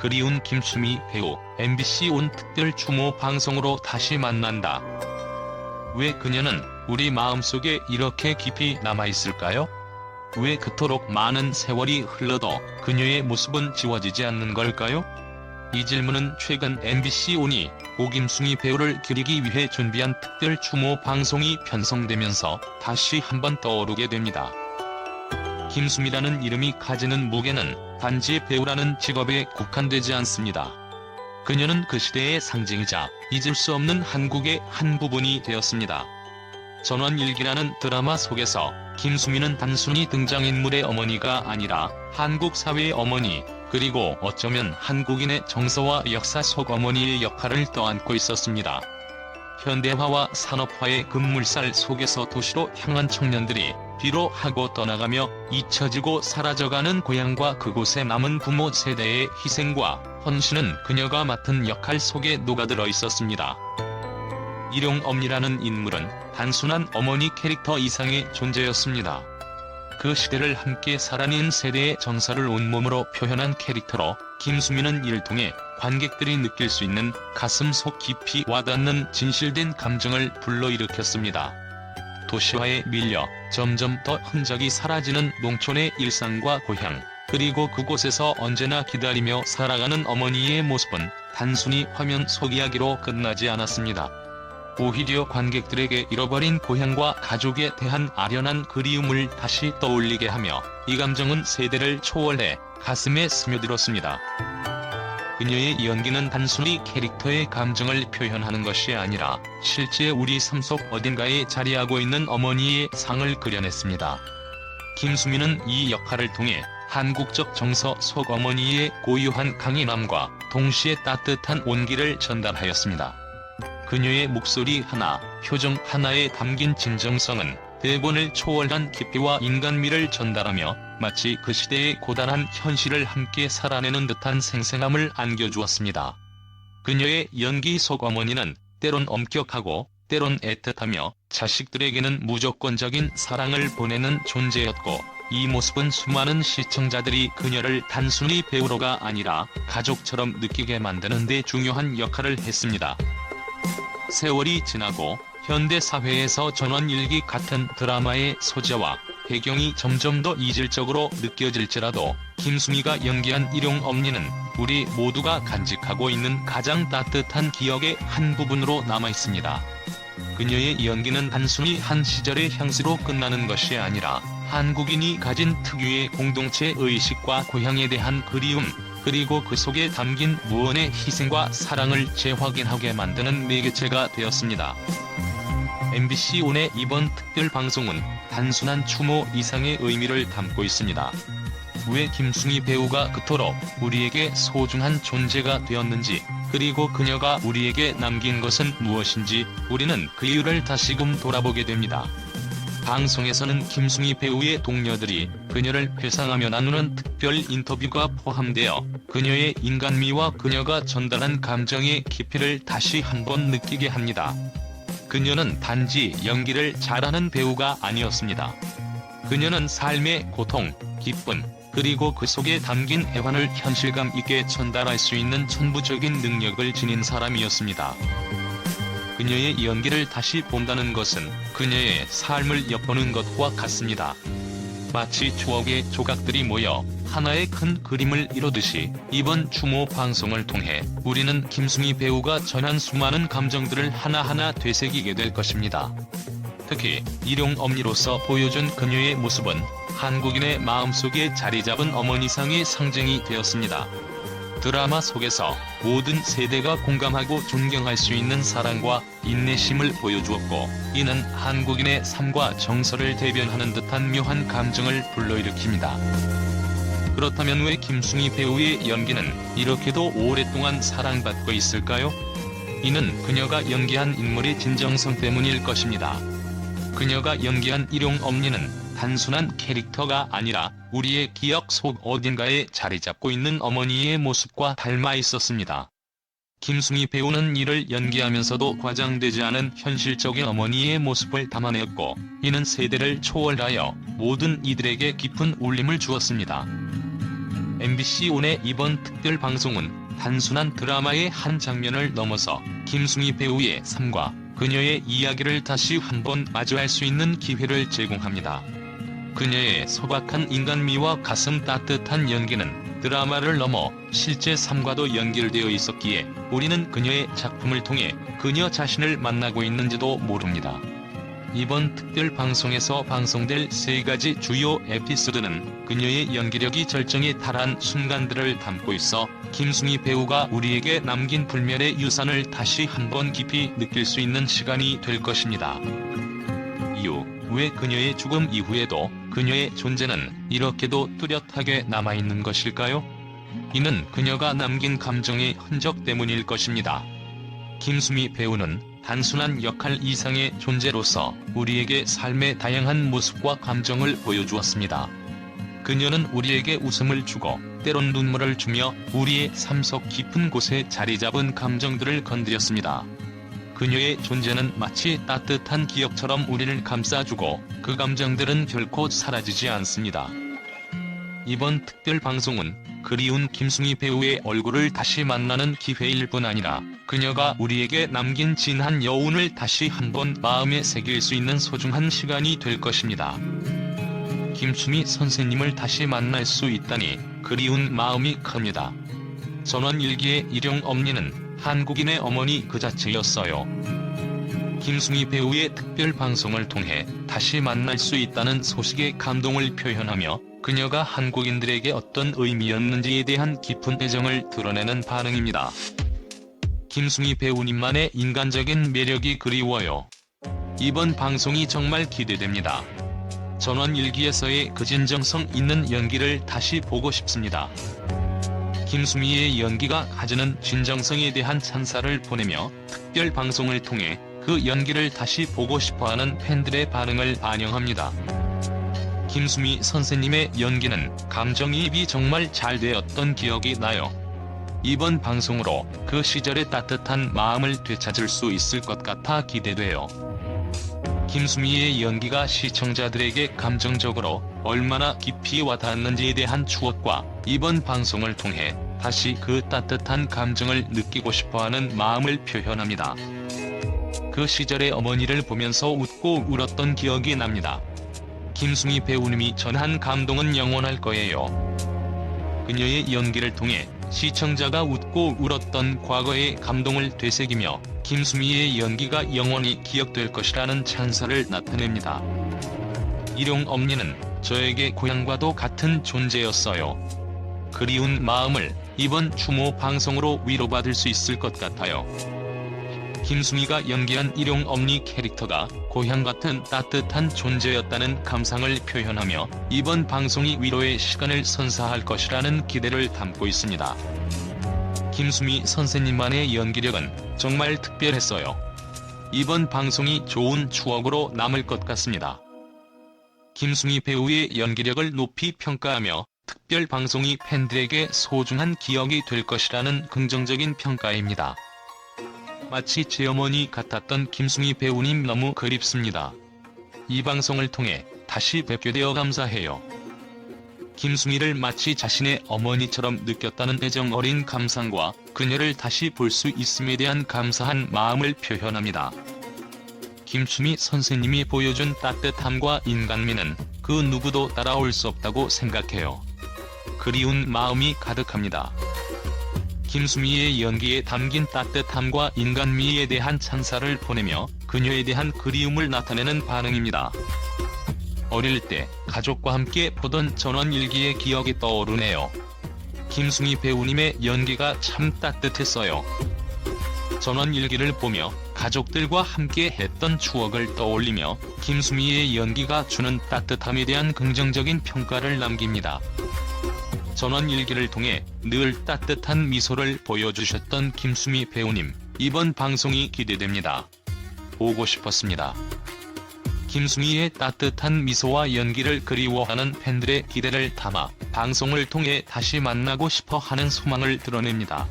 그리운 김수미 배우, MBC 온 특별 추모 방송으로 다시 만난다. 왜 그녀는 우리 마음속에 이렇게 깊이 남아있을까요? 왜 그토록 많은 세월이 흘러도 그녀의 모습은 지워지지 않는 걸까요? 이 질문은 최근 MBC 온이 고 김수미 배우를 기리기 위해 준비한 특별 추모 방송이 편성되면서 다시 한번 떠오르게 됩니다. 김수미라는 이름이 가지는 무게는 단지 배우라는 직업에 국한되지 않습니다. 그녀는 그 시대의 상징이자 잊을 수 없는 한국의 한 부분이 되었습니다. 전원일기라는 드라마 속에서 김수미는 단순히 등장인물의 어머니가 아니라 한국 사회의 어머니, 그리고 어쩌면 한국인의 정서와 역사 속 어머니의 역할을 떠안고 있었습니다. 현대화와 산업화의 급물살 속에서 도시로 향한 청년들이 뒤로 하고 떠나가며 잊혀지고 사라져가는 고향과 그곳에 남은 부모 세대의 희생과 헌신은 그녀가 맡은 역할 속에 녹아들어 있었습니다. 일용엄니라는 인물은 단순한 어머니 캐릭터 이상의 존재였습니다. 그 시대를 함께 살아낸 세대의 정서를 온몸으로 표현한 캐릭터로 김수미는 이를 통해 관객들이 느낄 수 있는 가슴 속 깊이 와닿는 진실된 감정을 불러일으켰습니다. 도시화에 밀려 점점 더 흔적이 사라지는 농촌의 일상과 고향, 그리고 그곳에서 언제나 기다리며 살아가는 어머니의 모습은 단순히 화면 속 이야기로 끝나지 않았습니다. 오히려 관객들에게 잃어버린 고향과 가족에 대한 아련한 그리움을 다시 떠올리게 하며 이 감정은 세대를 초월해 가슴에 스며들었습니다. 그녀의 연기는 단순히 캐릭터의 감정을 표현하는 것이 아니라 실제 우리 삶 속 어딘가에 자리하고 있는 어머니의 상을 그려냈습니다. 김수미는 이 역할을 통해 한국적 정서 속 어머니의 고유한 강인함과 동시에 따뜻한 온기를 전달하였습니다. 그녀의 목소리 하나, 표정 하나에 담긴 진정성은 대본을 초월한 깊이와 인간미를 전달하며 마치 그 시대의 고단한 현실을 함께 살아내는 듯한 생생함을 안겨주었습니다. 그녀의 연기 속 어머니는 때론 엄격하고 때론 애틋하며 자식들에게는 무조건적인 사랑을 보내는 존재였고, 이 모습은 수많은 시청자들이 그녀를 단순히 배우로가 아니라 가족처럼 느끼게 만드는 데 중요한 역할을 했습니다. 세월이 지나고 현대사회에서 전원일기 같은 드라마의 소재와 배경이 점점 더 이질적으로 느껴질지라도 김수미가 연기한 일용엄니는 우리 모두가 간직하고 있는 가장 따뜻한 기억의 한 부분으로 남아있습니다. 그녀의 연기는 단순히 한 시절의 향수로 끝나는 것이 아니라 한국인이 가진 특유의 공동체 의식과 고향에 대한 그리움, 그리고 그 속에 담긴 무언의 희생과 사랑을 재확인하게 만드는 매개체가 되었습니다. MBC 온의 이번 특별 방송은 단순한 추모 이상의 의미를 담고 있습니다. 왜 김수미 배우가 그토록 우리에게 소중한 존재가 되었는지, 그리고 그녀가 우리에게 남긴 것은 무엇인지 우리는 그 이유를 다시금 돌아보게 됩니다. 방송에서는 김수미 배우의 동료들이 그녀를 회상하며 나누는 특별 인터뷰가 포함되어 그녀의 인간미와 그녀가 전달한 감정의 깊이를 다시 한번 느끼게 합니다. 그녀는 단지 연기를 잘하는 배우가 아니었습니다. 그녀는 삶의 고통, 기쁨, 그리고 그 속에 담긴 애환을 현실감 있게 전달할 수 있는 천부적인 능력을 지닌 사람이었습니다. 그녀의 연기를 다시 본다는 것은 그녀의 삶을 엿보는 것과 같습니다. 마치 추억의 조각들이 모여 하나의 큰 그림을 이루듯이 이번 추모 방송을 통해 우리는 김수미 배우가 전한 수많은 감정들을 하나하나 되새기게 될 것입니다. 특히 일용엄니로서 보여준 그녀의 모습은 한국인의 마음속에 자리잡은 어머니상의 상징이 되었습니다. 드라마 속에서 모든 세대가 공감하고 존경할 수 있는 사랑과 인내심을 보여주었고, 이는 한국인의 삶과 정서를 대변하는 듯한 묘한 감정을 불러일으킵니다. 그렇다면 왜 김수미 배우의 연기는 이렇게도 오랫동안 사랑받고 있을까요? 이는 그녀가 연기한 인물의 진정성 때문일 것입니다. 그녀가 연기한 일용엄니는 단순한 캐릭터가 아니라 우리의 기억 속 어딘가에 자리잡고 있는 어머니의 모습과 닮아 있었습니다. 김수미 배우는 이를 연기하면서도 과장되지 않은 현실적인 어머니의 모습을 담아냈고, 이는 세대를 초월하여 모든 이들에게 깊은 울림을 주었습니다. MBC 온의 이번 특별 방송은 단순한 드라마의 한 장면을 넘어서 김수미 배우의 삶과 그녀의 이야기를 다시 한번 마주할 수 있는 기회를 제공합니다. 그녀의 소박한 인간미와 가슴 따뜻한 연기는 드라마를 넘어 실제 삶과도 연결되어 있었기에 우리는 그녀의 작품을 통해 그녀 자신을 만나고 있는지도 모릅니다. 이번 특별 방송에서 방송될 3가지 주요 에피소드는 그녀의 연기력이 절정에 달한 순간들을 담고 있어 김수미 배우가 우리에게 남긴 불멸의 유산을 다시 한번 깊이 느낄 수 있는 시간이 될 것입니다. 이유, 왜 그녀의 죽음 이후에도 그녀의 존재는 이렇게도 뚜렷하게 남아있는 것일까요? 이는 그녀가 남긴 감정의 흔적 때문일 것입니다. 김수미 배우는 단순한 역할 이상의 존재로서 우리에게 삶의 다양한 모습과 감정을 보여주었습니다. 그녀는 우리에게 웃음을 주고 때론 눈물을 주며 우리의 삶 속 깊은 곳에 자리잡은 감정들을 건드렸습니다. 그녀의 존재는 마치 따뜻한 기억처럼 우리를 감싸주고 그 감정들은 결코 사라지지 않습니다. 이번 특별 방송은 그리운 김수미 배우의 얼굴을 다시 만나는 기회일 뿐 아니라 그녀가 우리에게 남긴 진한 여운을 다시 한번 마음에 새길 수 있는 소중한 시간이 될 것입니다. 김수미 선생님을 다시 만날 수 있다니 그리운 마음이 큽니다. 전원일기의 일용엄니는 한국인의 어머니 그 자체였어요. 김수미 배우의 특별 방송을 통해 다시 만날 수 있다는 소식에 감동을 표현하며 그녀가 한국인들에게 어떤 의미였는지에 대한 깊은 애정을 드러내는 반응입니다. 김수미 배우님만의 인간적인 매력이 그리워요. 이번 방송이 정말 기대됩니다. 전원일기에서의 그 진정성 있는 연기를 다시 보고 싶습니다. 김수미의 연기가 가지는 진정성에 대한 찬사를 보내며 특별 방송을 통해 그 연기를 다시 보고 싶어하는 팬들의 반응을 반영합니다. 김수미 선생님의 연기는 감정이입이 정말 잘 되었던 기억이 나요. 이번 방송으로 그 시절의 따뜻한 마음을 되찾을 수 있을 것 같아 기대돼요. 김수미의 연기가 시청자들에게 감정적으로 얼마나 깊이 와닿았는지에 대한 추억과 이번 방송을 통해 다시 그 따뜻한 감정을 느끼고 싶어하는 마음을 표현합니다. 그 시절의 어머니를 보면서 웃고 울었던 기억이 납니다. 김수미 배우님이 전한 감동은 영원할 거예요. 그녀의 연기를 통해 시청자가 웃고 울었던 과거의 감동을 되새기며 김수미의 연기가 영원히 기억될 것이라는 찬사를 나타냅니다. 일용엄니는 저에게 고향과도 같은 존재였어요. 그리운 마음을 이번 추모 방송으로 위로받을 수 있을 것 같아요. 김수미가 연기한 일용엄니 캐릭터가 고향 같은 따뜻한 존재였다는 감상을 표현하며 이번 방송이 위로의 시간을 선사할 것이라는 기대를 담고 있습니다. 김수미 선생님만의 연기력은 정말 특별했어요. 이번 방송이 좋은 추억으로 남을 것 같습니다. 김수미 배우의 연기력을 높이 평가하며 특별 방송이 팬들에게 소중한 기억이 될 것이라는 긍정적인 평가입니다. 마치 제 어머니 같았던 김수미 배우님 너무 그립습니다. 이 방송을 통해 다시 뵙게 되어 감사해요. 김수미를 마치 자신의 어머니처럼 느꼈다는 애정 어린 감상과 그녀를 다시 볼 수 있음에 대한 감사한 마음을 표현합니다. 김수미 선생님이 보여준 따뜻함과 인간미는 그 누구도 따라올 수 없다고 생각해요. 그리운 마음이 가득합니다. 김수미의 연기에 담긴 따뜻함과 인간미에 대한 찬사를 보내며 그녀에 대한 그리움을 나타내는 반응입니다. 어릴 때 가족과 함께 보던 전원일기의 기억이 떠오르네요. 김수미 배우님의 연기가 참 따뜻했어요. 전원일기를 보며 가족들과 함께 했던 추억을 떠올리며 김수미의 연기가 주는 따뜻함에 대한 긍정적인 평가를 남깁니다. 전원일기를 통해 늘 따뜻한 미소를 보여주셨던 김수미 배우님, 이번 방송이 기대됩니다. 보고 싶었습니다. 김수미의 따뜻한 미소와 연기를 그리워하는 팬들의 기대를 담아 방송을 통해 다시 만나고 싶어 하는 소망을 드러냅니다.